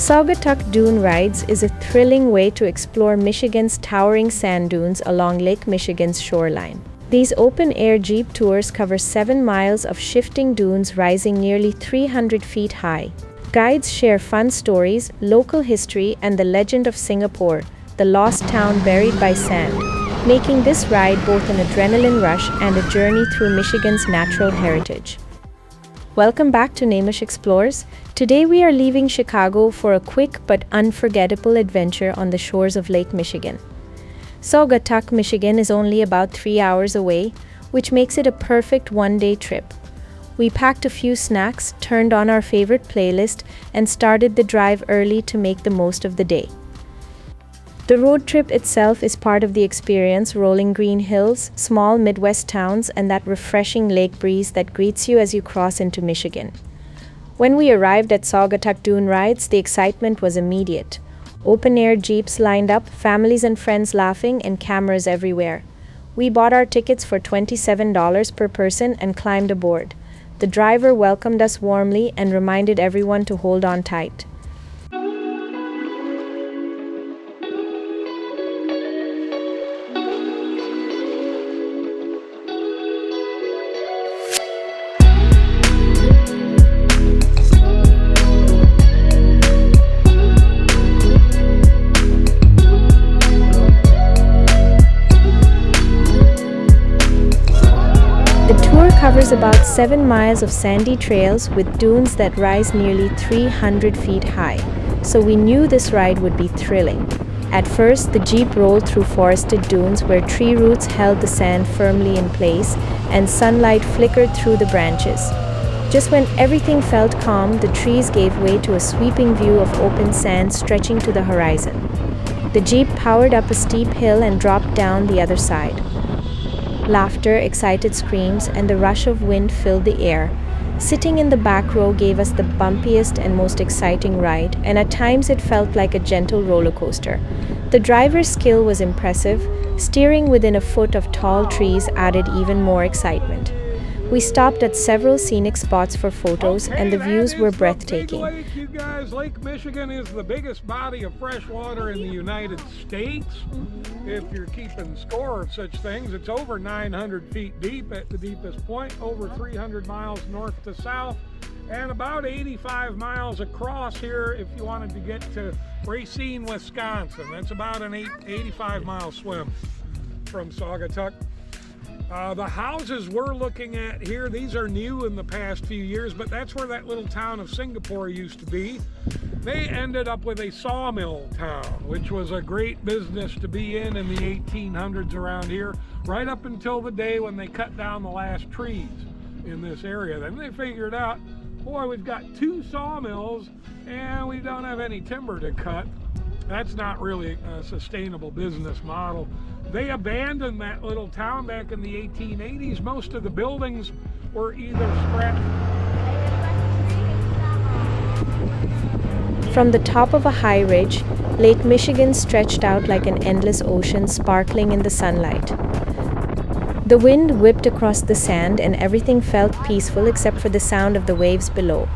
Saugatuck Dune Rides is a thrilling way to explore Michigan's towering sand dunes along Lake Michigan's shoreline. These open-air Jeep tours cover 7 miles of shifting dunes rising nearly 300 feet high. Guides share fun stories, local history, and the legend of Singapore, the lost town buried by sand, making this ride both an adrenaline rush and a journey through Michigan's natural heritage. Welcome back to Naimesh Explores. Today we are leaving Chicago for a quick but unforgettable adventure on the shores of Lake Michigan. Saugatuck, Michigan is only about 3 hours away, which makes it a perfect one-day trip. We packed a few snacks, turned on our favorite playlist, and started the drive early to make the most of the day. The road trip itself is part of the experience: rolling green hills, small Midwest towns, and that refreshing lake breeze that greets you as you cross into Michigan. When we arrived at Saugatuck Dune Rides, the excitement was immediate. Open-air Jeeps lined up, families and friends laughing, and cameras everywhere. We bought our tickets for $27 per person and climbed aboard. The driver welcomed us warmly and reminded everyone to hold on tight. The tour covers about 7 miles of sandy trails with dunes that rise nearly 300 feet high, so we knew this ride would be thrilling. At first, the Jeep rolled through forested dunes where tree roots held the sand firmly in place and sunlight flickered through the branches. Just when everything felt calm, the trees gave way to a sweeping view of open sand stretching to the horizon. The Jeep powered up a steep hill and dropped down the other side. Laughter, excited screams, and the rush of wind filled the air. Sitting in the back row gave us the bumpiest and most exciting ride, and at times it felt like a gentle roller coaster. The driver's skill was impressive. Steering within a foot of tall trees added even more excitement. We stopped at several scenic spots for photos, and the views were breathtaking. Lake, you guys. Lake Michigan is the biggest body of fresh water in the United States. If you're keeping score of such things, it's over 900 feet deep at the deepest point, over 300 miles north to south, and about 85 miles across here if you wanted to get to Racine, Wisconsin. That's about an 85-mile swim from Saugatuck. The houses we're looking at here, these are new in the past few years, but that's where that little town of Singapore used to be. They ended up with a sawmill town, which was a great business to be in the 1800s around here, right up until the day when they cut down the last trees in this area. Then they figured out, boy, we've got 2 sawmills and we don't have any timber to cut. That's not really a sustainable business model. They abandoned that little town back in the 1880s. Most of the buildings were either scrapped. From the top of a high ridge, Lake Michigan stretched out like an endless ocean sparkling in the sunlight. The wind whipped across the sand and everything felt peaceful except for the sound of the waves below.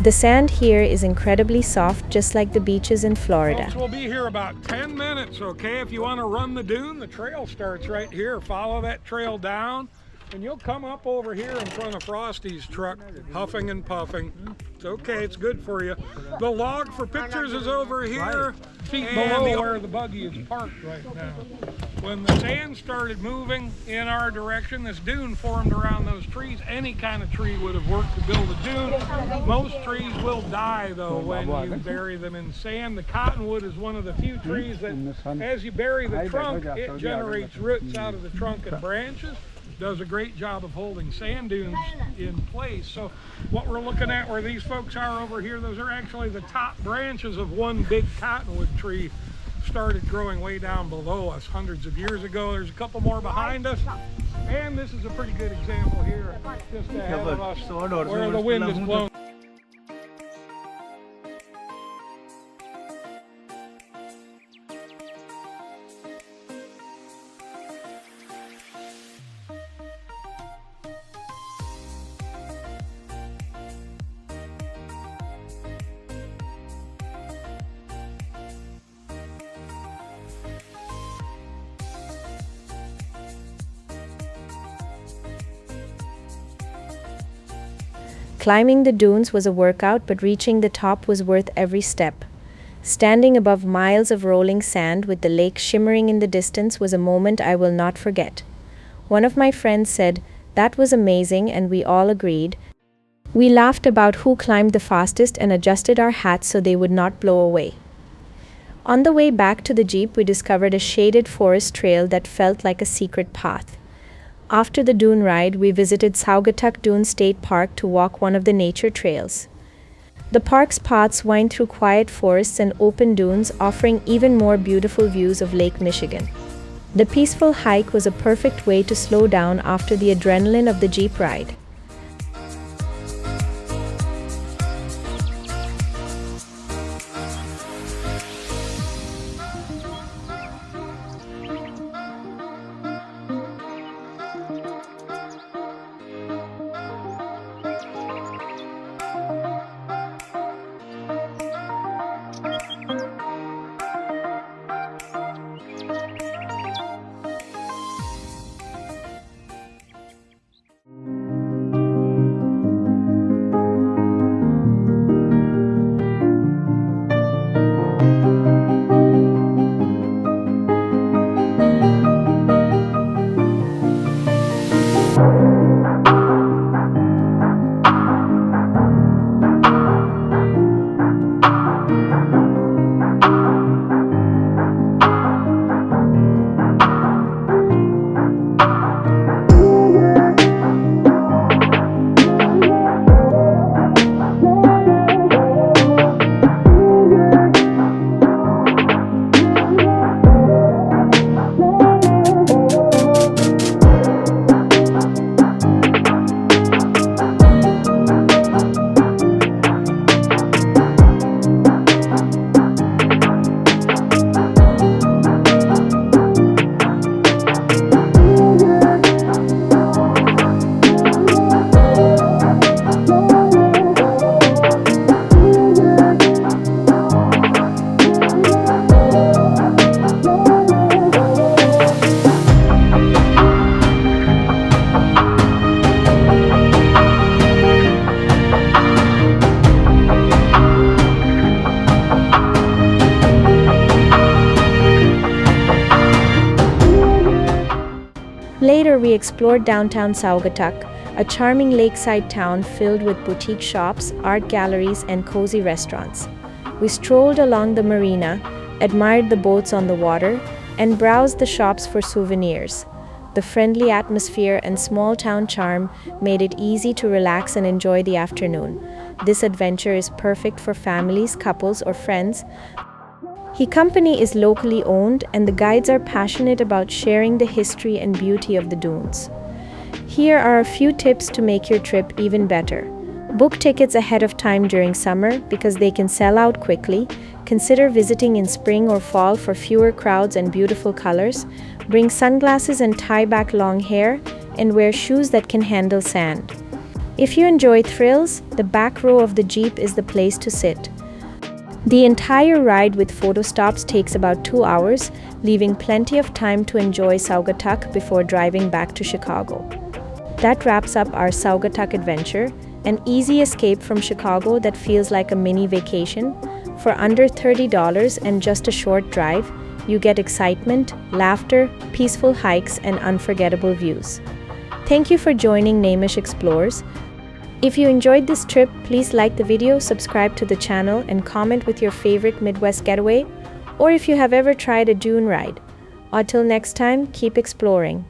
The sand here is incredibly soft, just like the beaches in Florida. Folks, we'll be here about 10 minutes, okay? If you want to run the dune, the trail starts right here. Follow that trail down, and you'll come up over here in front of Frosty's truck, huffing and puffing. It's okay, it's good for you. The log for pictures is over here, feet below where the buggy is parked right now. When the sand started moving in our direction, this dune formed around those trees. Any kind of tree would have worked to build a dune. Most trees will die, though, when you bury them in sand. The cottonwood is one of the few trees that, as you bury the trunk, it generates roots out of the trunk and branches. Does a great job of holding sand dunes in place. So what we're looking at where these folks are over here, those are actually the top branches of one big cottonwood tree. Started growing way down below us hundreds of years ago. There's a couple more behind us, and this is a pretty good example here just ahead of us where the wind is blowing. Climbing the dunes was a workout, but reaching the top was worth every step. Standing above miles of rolling sand with the lake shimmering in the distance was a moment I will not forget. One of my friends said, "That was amazing," and we all agreed. We laughed about who climbed the fastest and adjusted our hats so they would not blow away. On the way back to the Jeep, we discovered a shaded forest trail that felt like a secret path. After the dune ride, we visited Saugatuck Dunes State Park to walk one of the nature trails. The park's paths wind through quiet forests and open dunes, offering even more beautiful views of Lake Michigan. The peaceful hike was a perfect way to slow down after the adrenaline of the Jeep ride. Later, we explored downtown Saugatuck, a charming lakeside town filled with boutique shops, art galleries, and cozy restaurants. We strolled along the marina, admired the boats on the water, and browsed the shops for souvenirs. The friendly atmosphere and small-town charm made it easy to relax and enjoy the afternoon. This adventure is perfect for families, couples, or friends. The company is locally owned, and the guides are passionate about sharing the history and beauty of the dunes. Here are a few tips to make your trip even better. Book tickets ahead of time during summer because they can sell out quickly. Consider visiting in spring or fall for fewer crowds and beautiful colors. Bring sunglasses and tie back long hair, and wear shoes that can handle sand. If you enjoy thrills, the back row of the Jeep is the place to sit. The entire ride with photo stops takes about 2 hours, leaving plenty of time to enjoy Saugatuck before driving back to Chicago. That wraps up our Saugatuck adventure, an easy escape from Chicago that feels like a mini vacation. For under $30 and just a short drive, you get excitement, laughter, peaceful hikes, and unforgettable views. Thank you for joining Naimesh Explores. If you enjoyed this trip, please like the video, subscribe to the channel, and comment with your favorite Midwest getaway, or if you have ever tried a dune ride. Until next time, keep exploring.